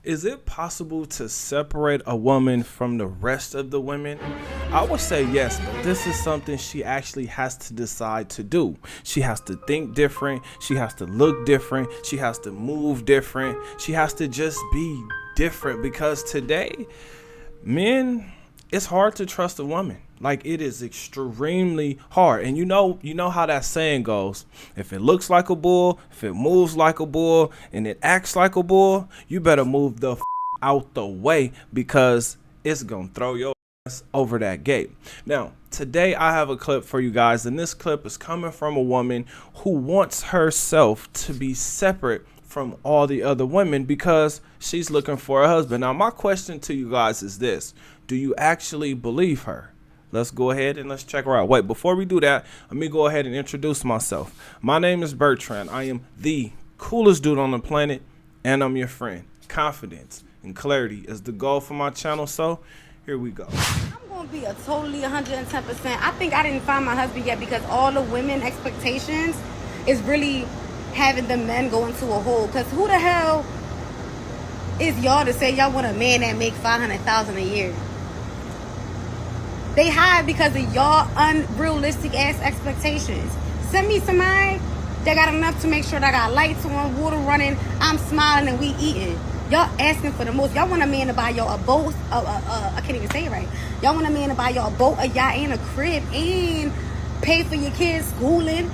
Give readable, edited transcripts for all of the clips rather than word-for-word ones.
Is it possible to separate a woman from the rest of the women? I would say yes, but this is something she actually has to decide to do. She has to think different. She has to look different. She has to move different. She has to just be different because today, men, it's hard to trust a woman. Like, it is extremely hard. And you know how that saying goes. If it looks like a bull, if it moves like a bull, and it acts like a bull, you better move the out the way because it's going to throw your ass over that gate. Now, today I have a clip for you guys, and this clip is coming from a woman who wants herself to be separate from all the other women because she's looking for a husband. Now, my question to you guys is this. Do you actually believe her? Let's go ahead and let's check her out. Wait, before we do that, let me go ahead and introduce myself. My name is Bertrand. I am the coolest dude on the planet, and I'm your friend. Confidence and clarity is the goal for my channel, so here we go. I'm going to be a totally 110%. I think I didn't find my husband yet because all the women expectations is really having the men go into a hole. Because who the hell is y'all to say y'all want a man that make $500,000 a year? They hide because of y'all unrealistic ass expectations. Send me somebody that got enough to make sure that I got lights on, water running, I'm smiling, and we eating. Y'all asking for the most. Y'all want a man to buy y'all a boat. I can't even say it right. Y'all want a man to buy y'all a boat, a yacht, and a crib, and pay for your kids' schooling,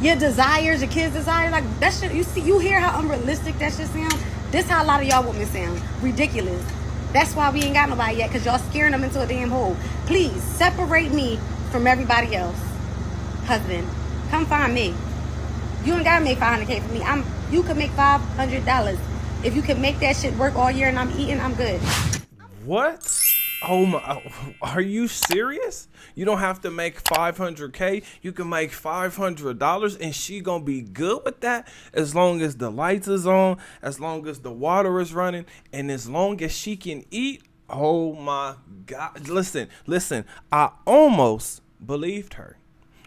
your desires, your kids' desires. Like that shit. You hear how unrealistic that shit sound? This how a lot of y'all women sound. Ridiculous. That's why we ain't got nobody yet, because y'all scaring them into a damn hole. Please, separate me from everybody else. Husband, come find me. You ain't gotta make $500K for me. You can make $500. If you can make that shit work all year and I'm eating, I'm good. What? Oh my, are you serious? You don't have to make $500K. You can make $500 and she gonna be good with that as long as the lights is on, as long as the water is running, and as long as she can eat. Oh my God. Listen, I almost believed her.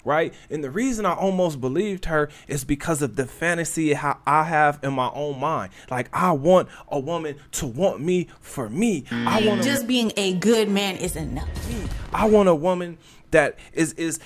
Right? And the reason I almost believed her is because of the fantasy how I have in my own mind. Like, I want a woman to want me for me. I want just being a good man is enough. I want a woman that is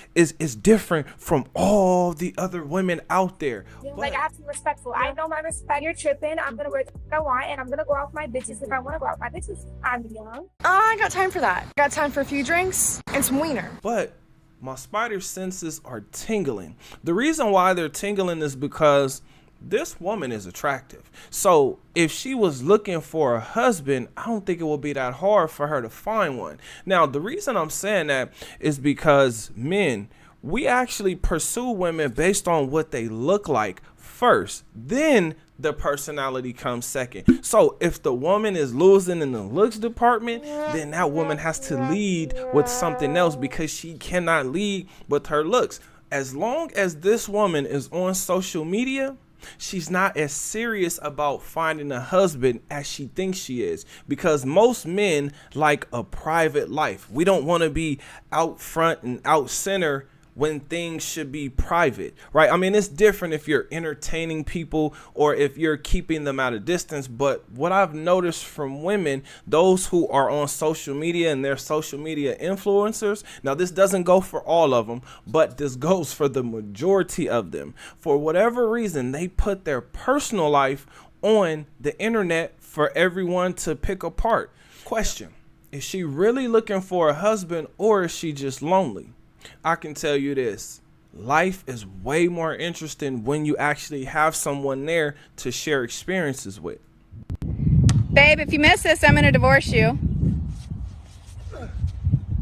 different from all the other women out there. Like, I have to be respectful. I know my respect. You're tripping. I'm gonna wear what I want, and I'm gonna go out with my bitches if I want to go out with my bitches. I'm young. I got time for that. Got time for a few drinks and some wiener. But my spider senses are tingling. The reason why they're tingling is because this woman is attractive. So if she was looking for a husband, I don't think it would be that hard for her to find one. Now, the reason I'm saying that is because men, we actually pursue women based on what they look like first. Then the personality comes second. So if the woman is losing in the looks department, then that woman has to lead with something else because she cannot lead with her looks. As long as this woman is on social media, she's not as serious about finding a husband as she thinks she is, because most men like a private life. We don't want to be out front and out center when things should be private, right? I mean, it's different if you're entertaining people or if you're keeping them at a distance. But what I've noticed from women, those who are on social media and they're social media influencers, now this doesn't go for all of them, but this goes for the majority of them. For whatever reason, they put their personal life on the internet for everyone to pick apart. Question: is she really looking for a husband, or is she just lonely? I can tell you this, life is way more interesting when you actually have someone there to share experiences with. Babe, if you miss this, I'm gonna divorce you.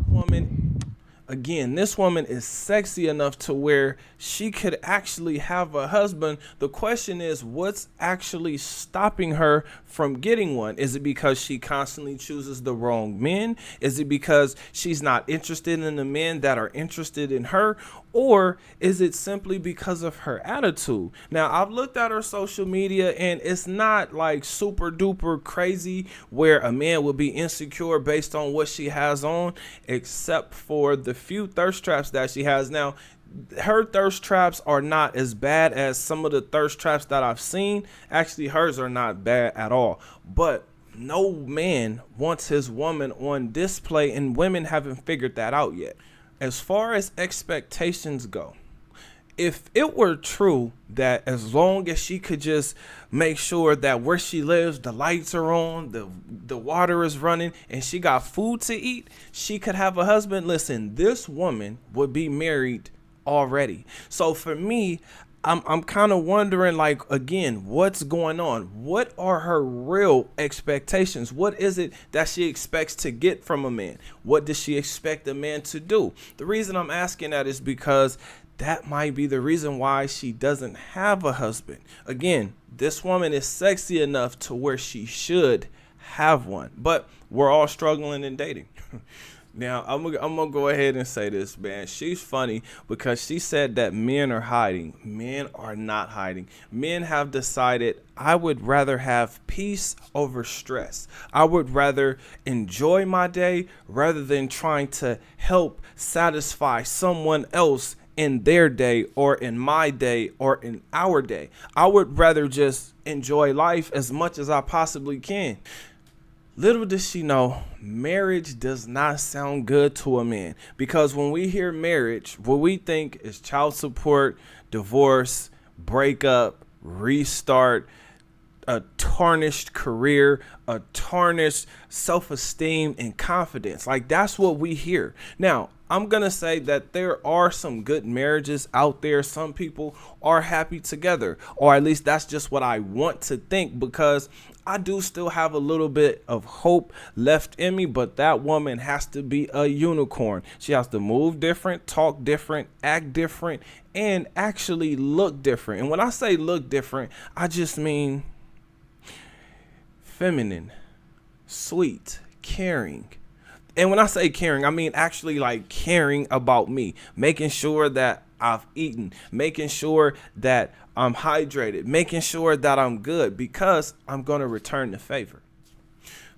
Woman, again, this woman is sexy enough to where she could actually have a husband. The question is, what's actually stopping her from getting one? Is it because she constantly chooses the wrong men? Is it because she's not interested in the men that are interested in her? Or is it simply because of her attitude? Now, I've looked at her social media and it's not like super duper crazy where a man would be insecure based on what she has on, except for the few thirst traps that she has. Now, her thirst traps are not as bad as some of the thirst traps that I've seen. Actually, hers are not bad at all. But No man wants his woman on display, and women haven't figured that out yet. As far as expectations go, if it were true that as long as she could just make sure that where she lives, the lights are on, the water is running, and she got food to eat, she could have a husband. Listen, this woman would be married already. So for me, I'm kind of wondering, like, again, what's going on? What are her real expectations? What is it that she expects to get from a man? What does she expect a man to do? The reason I'm asking that is because that might be the reason why she doesn't have a husband. Again, this woman is sexy enough to where she should have one, but we're all struggling in dating. Now, I'm gonna go ahead and say this, man. She's funny because she said that men are hiding. Men are not hiding. Men have decided, I would rather have peace over stress. I would rather enjoy my day rather than trying to help satisfy someone else in their day or in my day or in our day. I would rather just enjoy life as much as I possibly can. Little does she know, marriage does not sound good to a man, because when we hear marriage, what we think is child support, divorce, breakup, restart, a tarnished career, a tarnished self-esteem and confidence. Like, that's what we hear. Now, I'm going to say that there are some good marriages out there. Some people are happy together, or at least that's just what I want to think, because I do still have a little bit of hope left in me, but that woman has to be a unicorn. She has to move different, talk different, act different, and actually look different. And when I say look different, I just mean feminine, sweet, caring. And when I say caring, I mean actually like caring about me, making sure that I've eaten, making sure that I'm hydrated, making sure that I'm good, because I'm going to return the favor.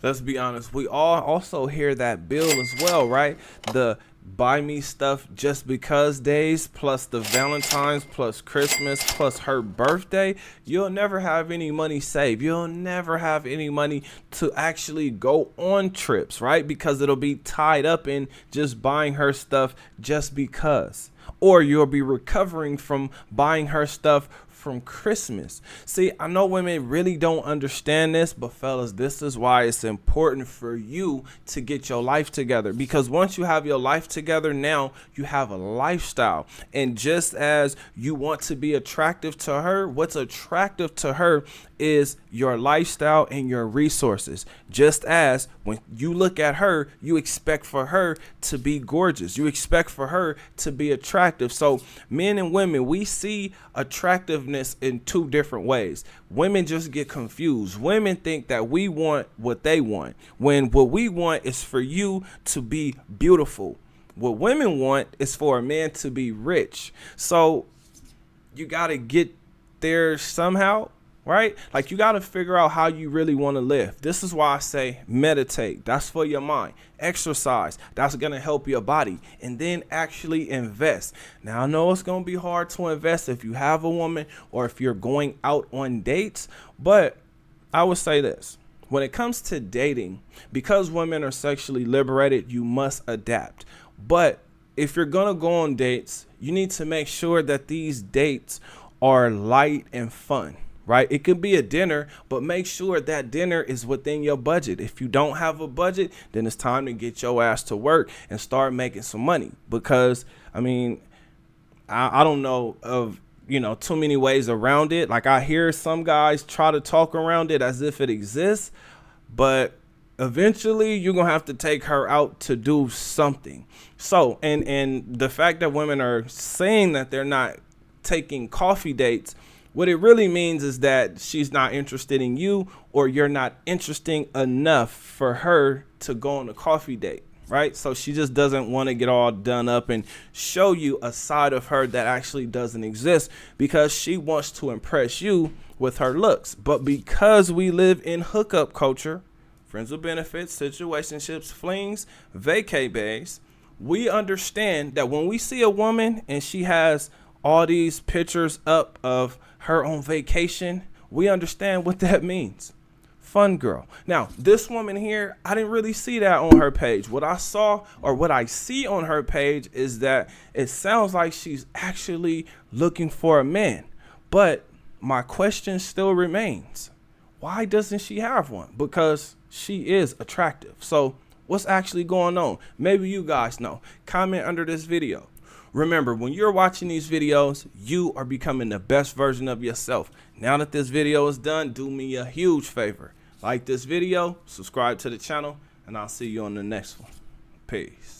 Let's be honest. We all also hear that bill as well, right? The buy me stuff just because days, plus the Valentine's, plus Christmas, plus her birthday. You'll never have any money saved. You'll never have any money to actually go on trips, right? Because it'll be tied up in just buying her stuff just because. Or you'll be recovering from buying her stuff from Christmas. See, I know women really don't understand this, but fellas, this is why it's important for you to get your life together, because once you have your life together, now you have a lifestyle. And just as you want to be attractive to her, what's attractive to her is your lifestyle and your resources. Just as when you look at her, you expect for her to be gorgeous. You expect for her to be attractive. So men and women, we see attractiveness in two different ways. Women just get confused. Women think that we want what they want, when what we want is for you to be beautiful. What women want is for a man to be rich. So you got to get there somehow. Right? Like, you got to figure out how you really want to live. This is why I say meditate. That's for your mind. Exercise. That's going to help your body. And then actually invest. Now, I know it's going to be hard to invest if you have a woman or if you're going out on dates. But I would say this. When it comes to dating, because women are sexually liberated, you must adapt. But if you're going to go on dates, you need to make sure that these dates are light and fun. Right? It could be a dinner, but make sure that dinner is within your budget. If you don't have a budget, then it's time to get your ass to work and start making some money. Because, I mean, I don't know of, too many ways around it. Like, I hear some guys try to talk around it as if it exists, but eventually you're going to have to take her out to do something. So, and the fact that women are saying that they're not taking coffee dates, what it really means is that she's not interested in you, or you're not interesting enough for her to go on a coffee date, right? So she just doesn't want to get all done up and show you a side of her that actually doesn't exist, because she wants to impress you with her looks. But because we live in hookup culture, friends with benefits, situationships, flings, vacay bays, we understand that when we see a woman and she has all these pictures up of her on vacation, we understand what that means. fun girl. Now, this woman here, I didn't really see that on her page. What I saw, or what I see on her page, is that it sounds like she's actually looking for a man. But my question still remains. Why doesn't she have one? Because she is attractive. So what's actually going on? Maybe you guys know. Comment under this video. Remember, when you're watching these videos, you are becoming the best version of yourself. Now that this video is done, do me a huge favor. Like this video, subscribe to the channel, and I'll see you on the next one. Peace.